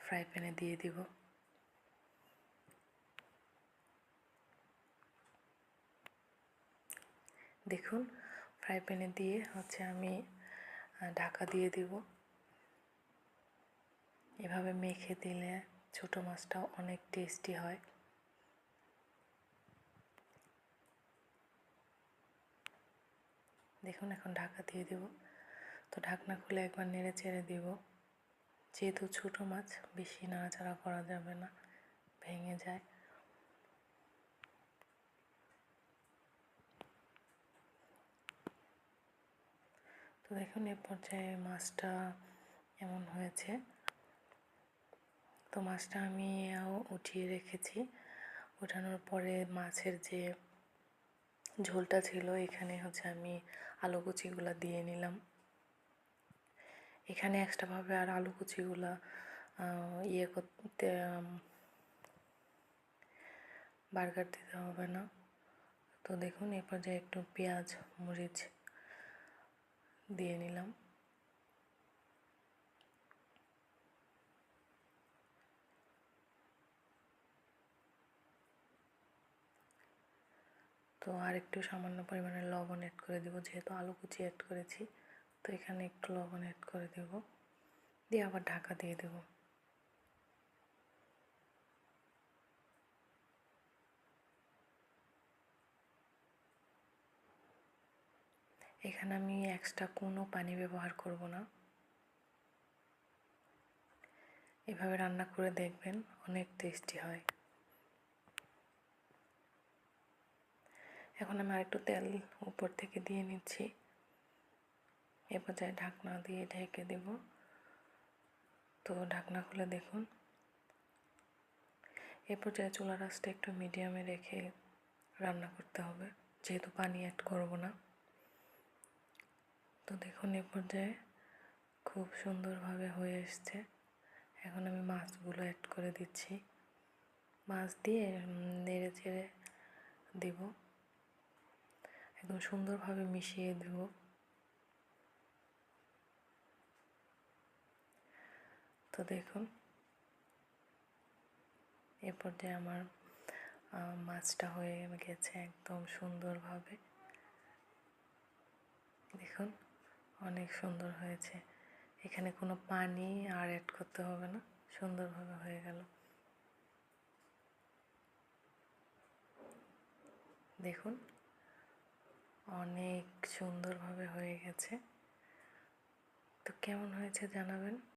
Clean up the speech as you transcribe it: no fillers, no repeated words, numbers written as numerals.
Fry প্যানে দিয়ে দিব। দেখুন ফ্রাই প্যানে দিয়ে আমি ঢাকা দিয়ে দিব। এভাবে মেখে দিলে ছোট মাছটা অনেক টেস্টি হয়। দেখুন এখন ঢাকা দিয়ে দেব। তো ঢাকনা খুলে একবার নেড়ে চেড়ে দিব। যেহেতু ছোট মাছ বেশি নাড়াচাড়া করা যাবে না, ভেঙে যায়। তো দেখুন এ পর্যায়ে মাছটা এমন হয়েছে। তো মাছটা আমি উঠিয়ে রেখেছি। ওঠানোর পরে মাছের যে ঝোলটা ছিল এখানে আমি আলু কুচিগুলো দিয়ে নিলাম। এখানে এক্সট্রাভাবে আর আলু কুচিগুলো করতে বার্গার দিতে হবে না। তো দেখুন এ পর্যায়ে একটু পেঁয়াজ মরিচ দিয়ে নিলাম। তো আর একটু সামান্য পরিমাণে লবণ অ্যাড করে দেব, যেহেতু আলু কুচি অ্যাড করেছি। তো এখানে একটু লবণ অ্যাড করে দেব, দিয়ে আবার ঢাকা দিয়ে দেব। এখানে আমি এক্সট্রা কোনো পানি ব্যবহার করব না। এভাবে রান্না করে দেখবেন, অনেক টেস্টি হয়। এখন আমি আরেকটু তেল উপর থেকে দিয়ে নিচ্ছি। এ পর্যায়ে ঢাকনা দিয়ে ঢেকে দেব। তো ঢাকনা খুলে দেখুন, এ পর্যায়ে চুলার আঁচটা একটু মিডিয়ামে রেখে রান্না করতে হবে, যেহেতু পানি অ্যাড করব না। তো দেখুন এ পর্যায়ে খুব সুন্দরভাবে হয়ে এসছে। এখন আমি মাছগুলো অ্যাড করে দিচ্ছি। মাছ দিয়ে নেড়ে চেড়ে দেব, একদম সুন্দরভাবে মিশিয়ে দেব। তো দেখুন এ পর্যায়ে আমার মাছটা হয়ে গেছে একদম সুন্দরভাবে। দেখুন অনেক সুন্দর হয়েছে। এখানে কোনো পানি আর অ্যাড করতে হবে না, সুন্দরভাবে হয়ে গেল। দেখুন অনেক সুন্দরভাবে হয়ে গেছে। তো কেমন হয়েছে জানাবেন।